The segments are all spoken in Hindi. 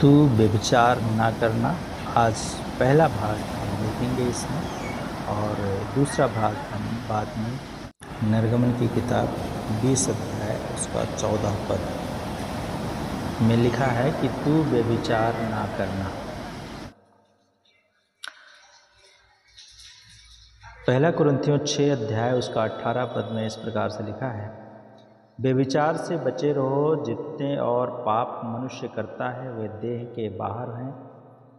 तू व्यभिचार ना करना। आज पहला भाग हम देखेंगे इसमें, और दूसरा भाग हम बाद में निर्गमन की किताब 20 अध्याय उसका 14 पद में लिखा है कि तू व्यभिचार ना करना। पहला कुरिन्थियों 6 अध्याय उसका 18 पद में इस प्रकार से लिखा है, व्यभिचार से बचे रहो। जितने और पाप मनुष्य करता है वे देह के बाहर हैं,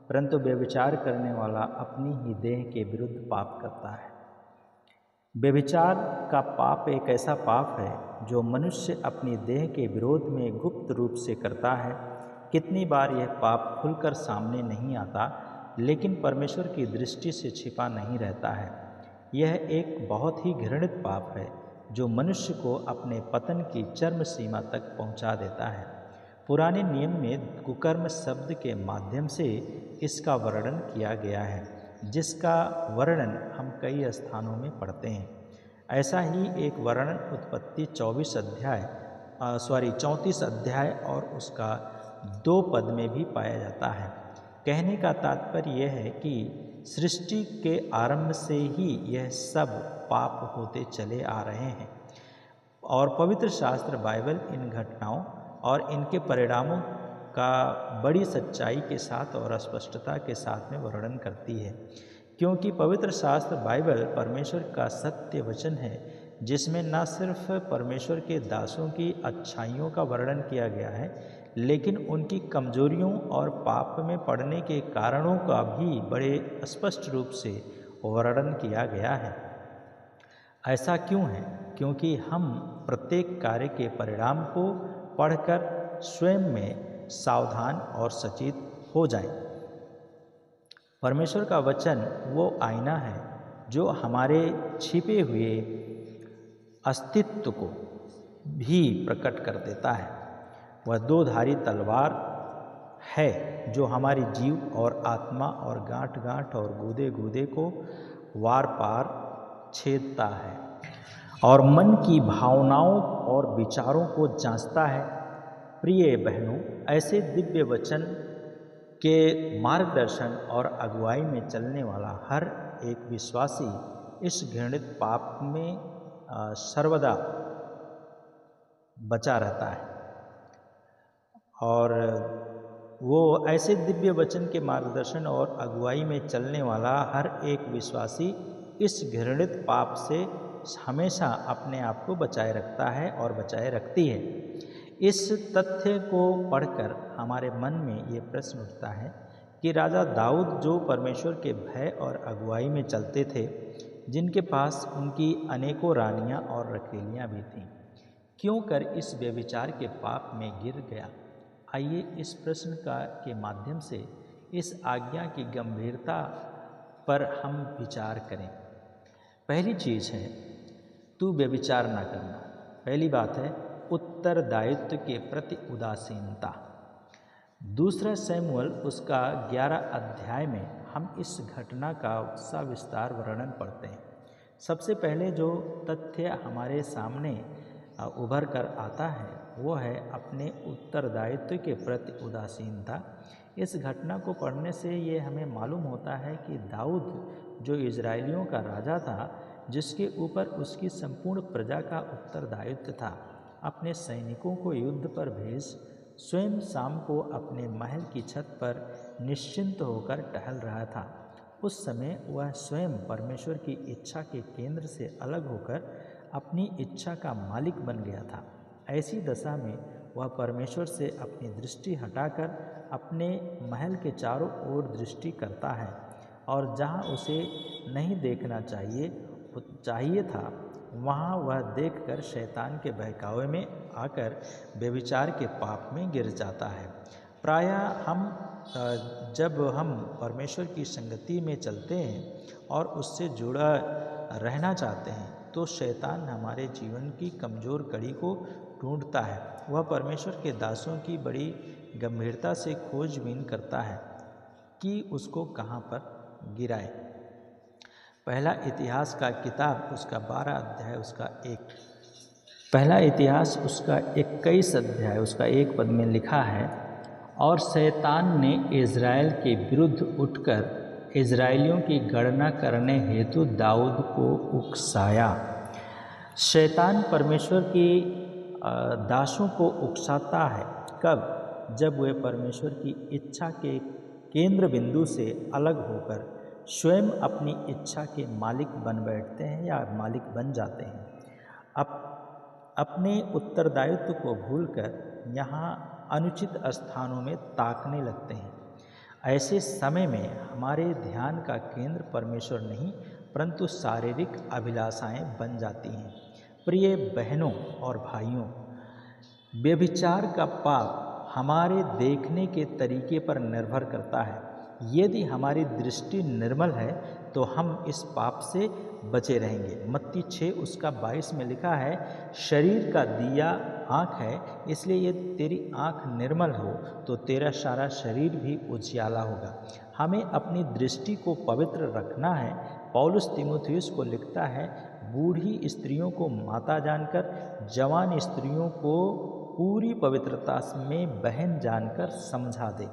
परंतु व्यभिचार करने वाला अपनी ही देह के विरुद्ध पाप करता है। व्यभिचार का पाप एक ऐसा पाप है जो मनुष्य अपनी देह के विरोध में गुप्त रूप से करता है। कितनी बार यह पाप खुलकर सामने नहीं आता, लेकिन परमेश्वर की दृष्टि से छिपा नहीं रहता है। यह एक बहुत ही घृणित पाप है जो मनुष्य को अपने पतन की चरम सीमा तक पहुंचा देता है। पुराने नियम में कुकर्म शब्द के माध्यम से इसका वर्णन किया गया है, जिसका वर्णन हम कई स्थानों में पढ़ते हैं। ऐसा ही एक वर्णन उत्पत्ति 34 अध्याय और उसका 2 पद में भी पाया जाता है। कहने का तात्पर्य यह है कि सृष्टि के आरंभ से ही यह सब पाप होते चले आ रहे हैं, और पवित्र शास्त्र बाइबल इन घटनाओं और इनके परिणामों का बड़ी सच्चाई के साथ और स्पष्टता के साथ में वर्णन करती है, क्योंकि पवित्र शास्त्र बाइबल परमेश्वर का सत्य वचन है, जिसमें न सिर्फ परमेश्वर के दासों की अच्छाइयों का वर्णन किया गया है, लेकिन उनकी कमजोरियों और पाप में पड़ने के कारणों का भी बड़े स्पष्ट रूप से वर्णन किया गया है। ऐसा क्यों है? क्योंकि हम प्रत्येक कार्य के परिणाम को पढ़कर स्वयं में सावधान और सचेत हो जाएं। परमेश्वर का वचन वो आईना है जो हमारे छिपे हुए अस्तित्व को भी प्रकट कर देता है। वह 2 धारी तलवार है जो हमारी जीव और आत्मा और गांठ गांठ और गूदे गूदे को वार पार छेदता है और मन की भावनाओं और विचारों को जांचता है। प्रिय बहनों, ऐसे दिव्य वचन के मार्गदर्शन और अगुवाई में चलने वाला हर एक विश्वासी इस घृणित पाप में सर्वदा बचा रहता है, और वो ऐसे दिव्य वचन के मार्गदर्शन और अगुवाई में चलने वाला हर एक विश्वासी इस घृणित पाप से हमेशा अपने आप को बचाए रखता है और बचाए रखती है। इस तथ्य को पढ़कर हमारे मन में ये प्रश्न उठता है कि राजा दाऊद जो परमेश्वर के भय और अगुवाई में चलते थे, जिनके पास उनकी अनेकों रानियां और रखेलियां भी थीं, क्यों कर इस व्यभिचार के पाप में गिर गया? आइए इस प्रश्न के माध्यम से इस आज्ञा की गंभीरता पर हम विचार करें। पहली चीज़ है, तू व्यभिचार ना करना। पहली बात है उत्तरदायित्व के प्रति उदासीनता। दूसरा शमूएल उसका 11 अध्याय में हम इस घटना का सविस्तार वर्णन पढ़ते हैं। सबसे पहले जो तथ्य हमारे सामने उभर कर आता है वो है अपने उत्तरदायित्व के प्रति उदासीनता। इस घटना को पढ़ने से ये हमें मालूम होता है कि दाऊद जो इजरायलियों का राजा था, जिसके ऊपर उसकी संपूर्ण प्रजा का उत्तरदायित्व था, अपने सैनिकों को युद्ध पर भेज स्वयं शाम को अपने महल की छत पर निश्चिंत होकर टहल रहा था। उस समय वह स्वयं परमेश्वर की इच्छा के केंद्र से अलग होकर अपनी इच्छा का मालिक बन गया था। ऐसी दशा में वह परमेश्वर से अपनी दृष्टि हटाकर अपने महल के चारों ओर दृष्टि करता है, और जहाँ उसे नहीं देखना चाहिए था, वहाँ वह देखकर शैतान के बहकावे में आकर व्यभिचार के पाप में गिर जाता है। प्रायः जब हम परमेश्वर की संगति में चलते हैं और उससे जुड़ा रहना चाहते हैं, तो शैतान हमारे जीवन की कमज़ोर कड़ी को ढूंढता है। वह परमेश्वर के दासों की बड़ी गंभीरता से खोजबीन करता है कि उसको कहाँ पर गिराए। पहला इतिहास का किताब उसका 12 अध्याय उसका 1 पहला इतिहास उसका 21 अध्याय उसका 1 पद में लिखा है, और शैतान ने इज़राइल के विरुद्ध उठकर इज़राइलियों की गणना करने हेतु दाऊद को उकसाया। शैतान परमेश्वर के दासों को उकसाता है कब? जब वे परमेश्वर की इच्छा के केंद्र बिंदु से अलग होकर स्वयं अपनी इच्छा के मालिक बन बैठते हैं या मालिक बन जाते हैं। अपने उत्तरदायित्व को भूलकर यहाँ अनुचित स्थानों में ताकने लगते हैं। ऐसे समय में हमारे ध्यान का केंद्र परमेश्वर नहीं परंतु शारीरिक अभिलाषाएं बन जाती हैं। प्रिय बहनों और भाइयों, व्यभिचार का पाप हमारे देखने के तरीके पर निर्भर करता है। यदि हमारी दृष्टि निर्मल है तो हम इस पाप से बचे रहेंगे। मत्ती 6 उसका 22 में लिखा है, शरीर का दिया आँख है, इसलिए यदि तेरी आँख निर्मल हो तो तेरा सारा शरीर भी उजियाला होगा। हमें अपनी दृष्टि को पवित्र रखना है। पौलुस तीमुथियुस को लिखता है, बूढ़ी स्त्रियों को माता जानकर, जवान स्त्रियों को पूरी पवित्रता में बहन जानकर समझा दे।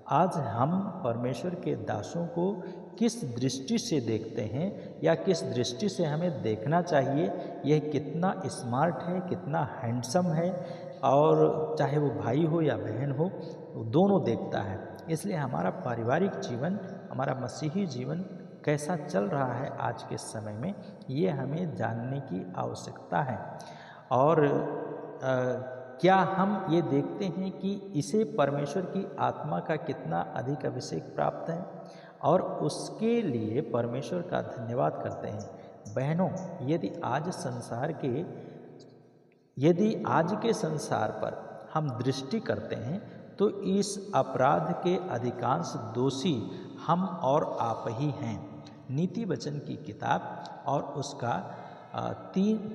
आज हम परमेश्वर के दासों को किस दृष्टि से देखते हैं या किस दृष्टि से हमें देखना चाहिए, यह कितना स्मार्ट है, कितना हैंडसम है, और चाहे वो भाई हो या बहन हो, वो दोनों देखता है। इसलिए हमारा पारिवारिक जीवन, हमारा मसीही जीवन कैसा चल रहा है आज के समय में, ये हमें जानने की आवश्यकता है। और क्या हम ये देखते हैं कि इसे परमेश्वर की आत्मा का कितना अधिक अभिषेक प्राप्त है और उसके लिए परमेश्वर का धन्यवाद करते हैं। बहनों, यदि आज के संसार पर हम दृष्टि करते हैं तो इस अपराध के अधिकांश दोषी हम और आप ही हैं। नीति वचन की किताब और उसका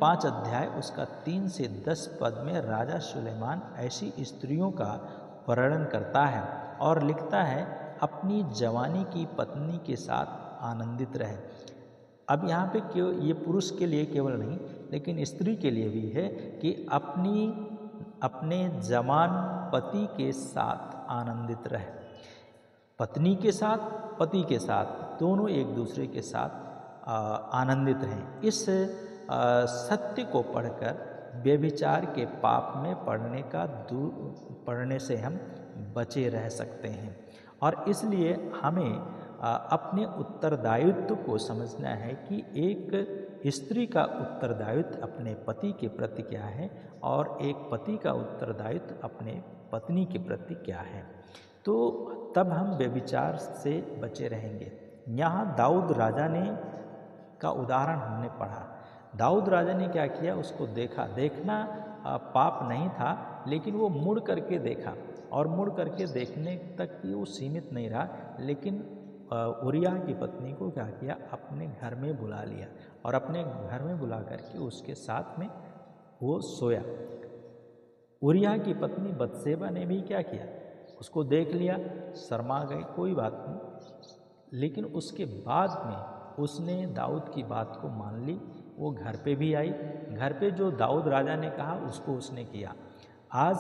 5 अध्याय उसका 3 से 10 पद में राजा सुलेमान ऐसी स्त्रियों का वर्णन करता है और लिखता है, अपनी जवानी की पत्नी के साथ आनंदित रहे। अब यहाँ पे ये पुरुष के लिए केवल नहीं लेकिन स्त्री के लिए भी है कि अपने जवान पति के साथ आनंदित रहे। पत्नी के साथ, पति के साथ, दोनों एक दूसरे के साथ आनंदित रहें। इस सत्य को पढ़कर व्यभिचार के पाप में पड़ने से हम बचे रह सकते हैं। और इसलिए हमें अपने उत्तरदायित्व को समझना है कि एक स्त्री का उत्तरदायित्व अपने पति के प्रति क्या है और एक पति का उत्तरदायित्व अपने पत्नी के प्रति क्या है। तो तब हम व्यभिचार से बचे रहेंगे। यहाँ दाऊद राजा का उदाहरण हमने पढ़ा। दाऊद राजा ने क्या किया, उसको देखना पाप नहीं था, लेकिन वो मुड़ करके देखा और मुड़ करके देखने तक ही वो सीमित नहीं रहा, लेकिन उरिय्याह की पत्नी को क्या किया, अपने घर में बुला लिया और अपने घर में बुला करके उसके साथ में वो सोया। उरिय्याह की पत्नी बत्शेबा ने भी क्या किया, उसको देख लिया, शर्मा गई, कोई बात नहीं, लेकिन उसके बाद में उसने दाऊद की बात को मान ली। वो घर पे भी आई, घर पे जो दाऊद राजा ने कहा उसको उसने किया। आज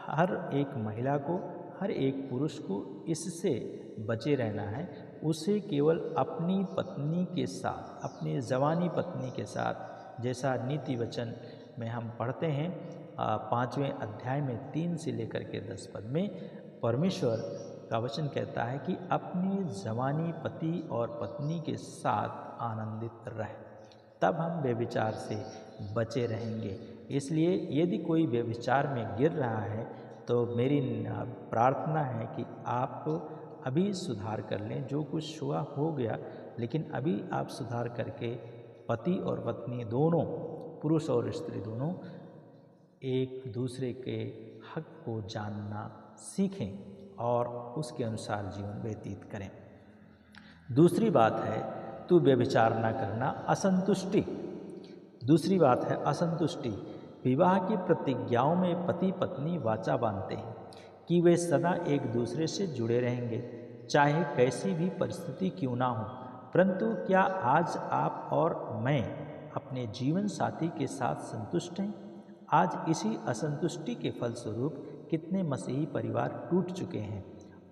हर एक महिला को, हर एक पुरुष को इससे बचे रहना है। उसे केवल अपनी पत्नी के साथ, अपनी जवानी पत्नी के साथ, जैसा नीति वचन में हम पढ़ते हैं 5वें अध्याय में 3 से लेकर के 10 पद में परमेश्वर का वचन कहता है कि अपनी जवानी पति और पत्नी के साथ आनंदित रहे, तब हम व्यभिचार से बचे रहेंगे। इसलिए यदि कोई व्यभिचार में गिर रहा है तो मेरी प्रार्थना है कि आप अभी सुधार कर लें। जो कुछ हुआ हो गया, लेकिन अभी आप सुधार करके पति और पत्नी दोनों, पुरुष और स्त्री दोनों, एक दूसरे के हक को जानना सीखें और उसके अनुसार जीवन व्यतीत करें। दूसरी बात है, तू व्यभिचार न करना, असंतुष्टि। दूसरी बात है असंतुष्टि। विवाह की प्रतिज्ञाओं में पति पत्नी वाचा बांधते हैं कि वे सदा एक दूसरे से जुड़े रहेंगे, चाहे कैसी भी परिस्थिति क्यों ना हो। परंतु क्या आज आप और मैं अपने जीवन साथी के साथ संतुष्ट हैं? आज इसी असंतुष्टि के फलस्वरूप कितने मसीही परिवार टूट चुके हैं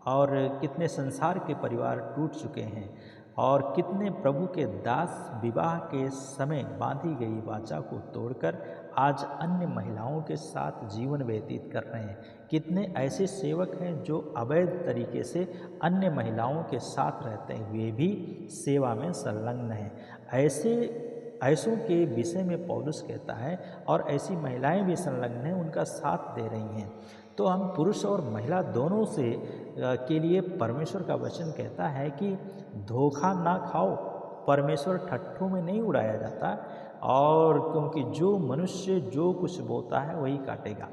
और कितने संसार के परिवार टूट चुके हैं और कितने प्रभु के दास विवाह के समय बांधी गई वाचा को तोड़कर आज अन्य महिलाओं के साथ जीवन व्यतीत कर रहे हैं। कितने ऐसे सेवक हैं जो अवैध तरीके से अन्य महिलाओं के साथ रहते हुए भी सेवा में संलग्न हैं। ऐसों के विषय में पौलुस कहता है और ऐसी महिलाएं भी संलग्न हैं, उनका साथ दे रही हैं। तो हम पुरुष और महिला दोनों से के लिए परमेश्वर का वचन कहता है कि धोखा ना खाओ। परमेश्वर ठट्ठों में नहीं उड़ाया जाता, और क्योंकि जो मनुष्य जो कुछ बोता है वही काटेगा।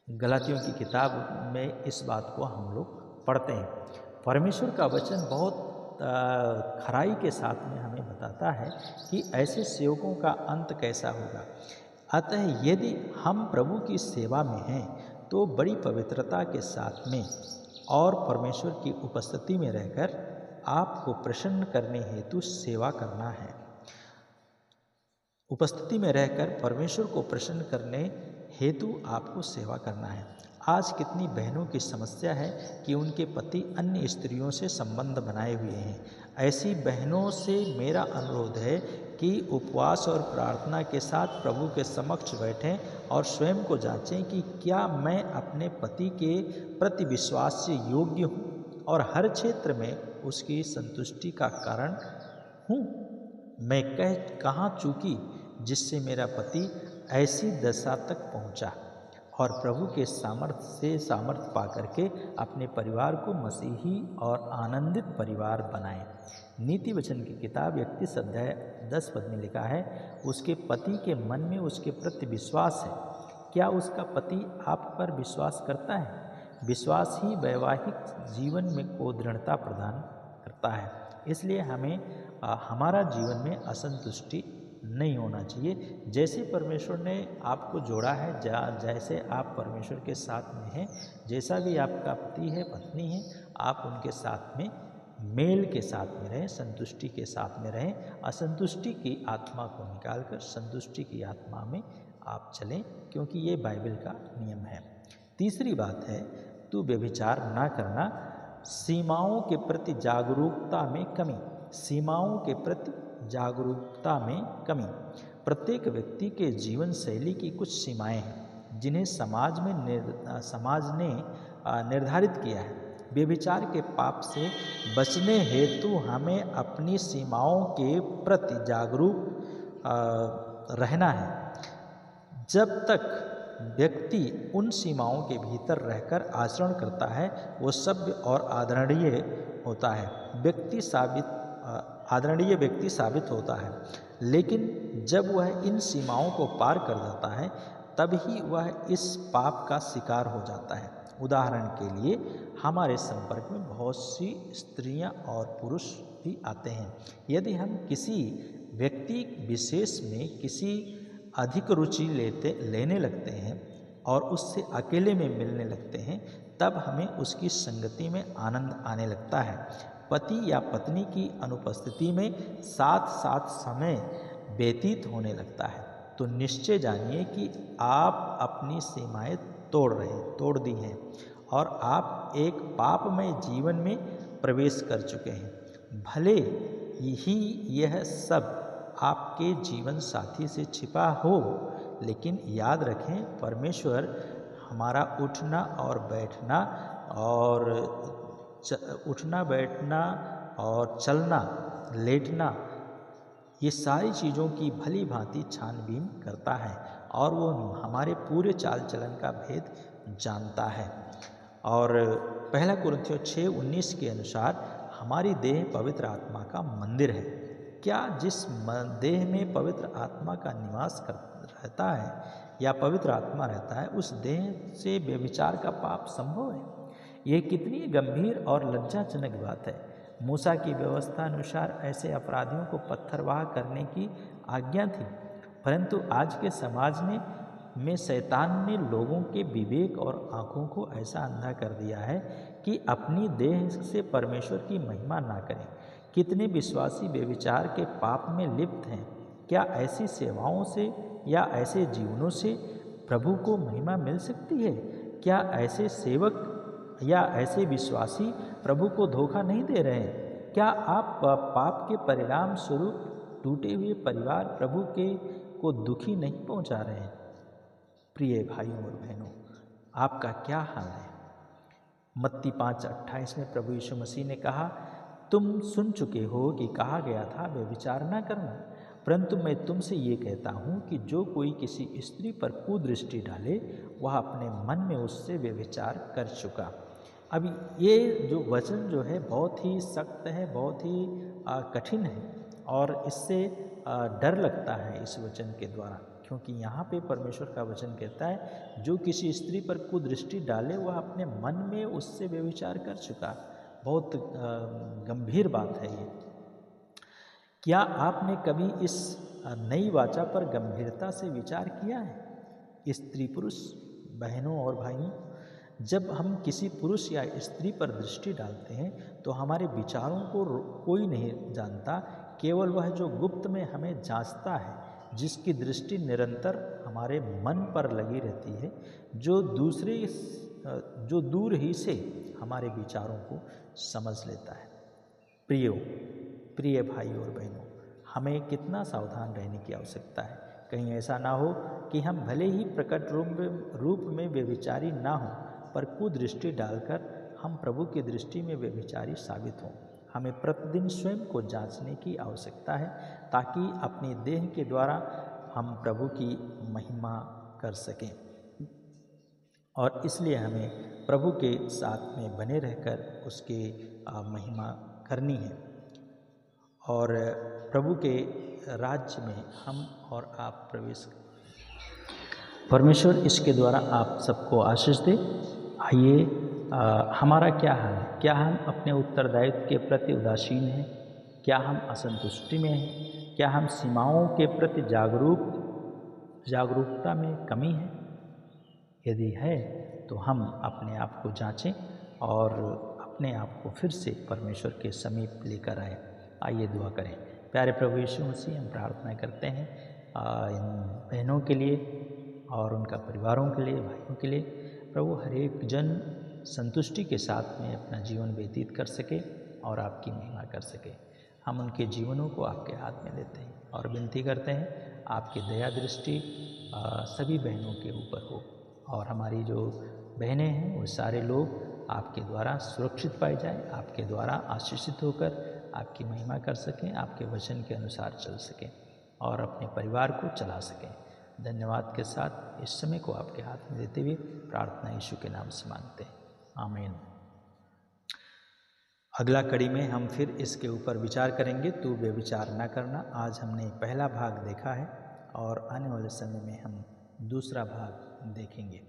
गलातियों की किताब में इस बात को हम लोग पढ़ते हैं। परमेश्वर का वचन बहुत खराई के साथ में हमें बताता है कि ऐसे सेवकों का अंत कैसा होगा। अतः यदि हम प्रभु की सेवा में हैं तो बड़ी पवित्रता के साथ में और परमेश्वर की उपस्थिति में रहकर आपको प्रसन्न करने हेतु सेवा करना है। उपस्थिति में रहकर परमेश्वर को प्रसन्न करने हेतु आपको सेवा करना है। आज कितनी बहनों की समस्या है कि उनके पति अन्य स्त्रियों से संबंध बनाए हुए हैं। ऐसी बहनों से मेरा अनुरोध है कि उपवास और प्रार्थना के साथ प्रभु के समक्ष बैठें और स्वयं को जांचें कि क्या मैं अपने पति के प्रति विश्वास से योग्य हूँ और हर क्षेत्र में उसकी संतुष्टि का कारण हूँ। मैं कहाँ चूकी जिससे मेरा पति ऐसी दशा तक पहुँचा, और प्रभु के सामर्थ्य पा करके अपने परिवार को मसीही और आनंदित परिवार बनाएं। नीति वचन की किताब 31 अध्याय 10 पद में लिखा है, उसके पति के मन में उसके प्रति विश्वास है। क्या उसका पति आप पर विश्वास करता है? विश्वास ही वैवाहिक जीवन में को दृढ़ता प्रदान करता है। इसलिए हमें हमारा जीवन में असंतुष्टि नहीं होना चाहिए। जैसे परमेश्वर ने आपको जोड़ा है, जैसे आप परमेश्वर के साथ में हैं, जैसा भी आपका पति है पत्नी है, आप उनके साथ में मेल के साथ में रहें, संतुष्टि के साथ में रहें। असंतुष्टि की आत्मा को निकालकर संतुष्टि की आत्मा में आप चलें, क्योंकि ये बाइबल का नियम है। तीसरी बात है, तू व्यभिचार ना करना। सीमाओं के प्रति जागरूकता में कमी। सीमाओं के प्रति जागरूकता में कमी। प्रत्येक व्यक्ति के जीवन शैली की कुछ सीमाएं हैं जिन्हें समाज ने निर्धारित किया है। व्यभिचार के पाप से बचने हेतु हमें अपनी सीमाओं के प्रति जागरूक रहना है। जब तक व्यक्ति उन सीमाओं के भीतर रहकर आचरण करता है वो सभ्य और आदरणीय होता है, आदरणीय व्यक्ति साबित होता है। लेकिन जब वह इन सीमाओं को पार कर जाता है तब ही वह इस पाप का शिकार हो जाता है। उदाहरण के लिए हमारे संपर्क में बहुत सी स्त्रियां और पुरुष भी आते हैं। यदि हम किसी व्यक्ति विशेष में किसी अधिक रुचि लेने लगते हैं और उससे अकेले में मिलने लगते हैं, तब हमें उसकी संगति में आनंद आने लगता है। पति या पत्नी की अनुपस्थिति में साथ साथ समय व्यतीत होने लगता है, तो निश्चय जानिए कि आप अपनी सीमाएं तोड़ दी हैं और आप एक पापमय जीवन में प्रवेश कर चुके हैं। भले ही यह सब आपके जीवन साथी से छिपा हो, लेकिन याद रखें, परमेश्वर हमारा उठना बैठना और चलना, लेटना, ये सारी चीज़ों की भली भांति छानबीन करता है और वो हमारे पूरे चाल चलन का भेद जानता है। और 1 कुरिन्थियों 6:19 के अनुसार हमारी देह पवित्र आत्मा का मंदिर है। क्या जिस देह में पवित्र आत्मा का निवास रहता है या पवित्र आत्मा रहता है, उस देह से व्यभिचार का पाप संभव है? यह कितनी गंभीर और लज्जाजनक बात है। मूसा की व्यवस्था अनुसार ऐसे अपराधियों को पत्थरवाह करने की आज्ञा थी, परंतु आज के समाज में शैतान ने लोगों के विवेक और आँखों को ऐसा अंधा कर दिया है कि अपनी देह से परमेश्वर की महिमा ना करें। कितने विश्वासी व्यभिचार के पाप में लिप्त हैं। क्या ऐसी सेवाओं से या ऐसे जीवनों से प्रभु को महिमा मिल सकती है? क्या ऐसे सेवक या ऐसे विश्वासी प्रभु को धोखा नहीं दे रहे हैं? क्या आप पाप के परिणाम स्वरूप टूटे हुए परिवार प्रभु के को दुखी नहीं पहुंचा रहे हैं? प्रिय भाइयों और बहनों, आपका क्या हाल है? मत्ती 5:28 में प्रभु यीशु मसीह ने कहा, तुम सुन चुके हो कि कहा गया था व्यभिचार न करना, परंतु मैं तुमसे ये कहता हूँ कि जो कोई किसी स्त्री पर कुदृष्टि डाले वह अपने मन में उससे व्यभिचार कर चुका। अब ये जो वचन जो है बहुत ही सख्त है, बहुत ही कठिन है और इससे डर लगता है इस वचन के द्वारा, क्योंकि यहाँ पे परमेश्वर का वचन कहता है जो किसी स्त्री पर कुदृष्टि डाले वह अपने मन में उससे व्यभिचार कर चुका। बहुत गंभीर बात है ये। क्या आपने कभी इस नई वाचा पर गंभीरता से विचार किया है? स्त्री पुरुष बहनों और भाइयों, जब हम किसी पुरुष या स्त्री पर दृष्टि डालते हैं तो हमारे विचारों को कोई नहीं जानता, केवल वह जो गुप्त में हमें जांचता है, जिसकी दृष्टि निरंतर हमारे मन पर लगी रहती है, जो दूर ही से हमारे विचारों को समझ लेता है। प्रिय भाइयों और बहनों, हमें कितना सावधान रहने की आवश्यकता है। कहीं ऐसा ना हो कि हम भले ही प्रकट रूप में व्यभिचारी ना हों, पर कुदृष्टि डालकर हम प्रभु की दृष्टि में व्यभिचारी साबित हों। हमें प्रतिदिन स्वयं को जांचने की आवश्यकता है ताकि अपनी देह के द्वारा हम प्रभु की महिमा कर सकें। और इसलिए हमें प्रभु के साथ में बने रहकर उसकी महिमा करनी है और प्रभु के राज्य में हम और आप प्रवेश करें। परमेश्वर इसके द्वारा आप सबको आशीष दे। आइए, हमारा क्या हाल है? क्या हम अपने उत्तरदायित्व के प्रति उदासीन हैं? क्या हम असंतुष्टि में हैं? क्या हम सीमाओं के प्रति जागरूकता में कमी है? यदि है तो हम अपने आप को जांचें और अपने आप को फिर से परमेश्वर के समीप लेकर आए। आइए दुआ करें। प्यारे प्रभु यीशु मसीह, हम प्रार्थना करते हैं इन बहनों के लिए और उनका परिवारों के लिए, भाइयों के लिए। प्रभु, हर एक जन संतुष्टि के साथ में अपना जीवन व्यतीत कर सके और आपकी महिमा कर सके। हम उनके जीवनों को आपके हाथ में देते हैं और विनती करते हैं आपकी दया दृष्टि सभी बहनों के ऊपर हो और हमारी जो बहनें हैं वो सारे लोग आपके द्वारा सुरक्षित पाए जाएं, आपके द्वारा आशीषित होकर आपकी महिमा कर सकें, आपके वचन के अनुसार चल सकें और अपने परिवार को चला सकें। धन्यवाद के साथ इस समय को आपके हाथ में देते हुए प्रार्थना यीशु के नाम से मांगते हैं, आमीन। अगला कड़ी में हम फिर इसके ऊपर विचार करेंगे, तू व्यभिचार न करना। आज हमने पहला भाग देखा है और आने वाले समय में हम दूसरा भाग देखेंगे।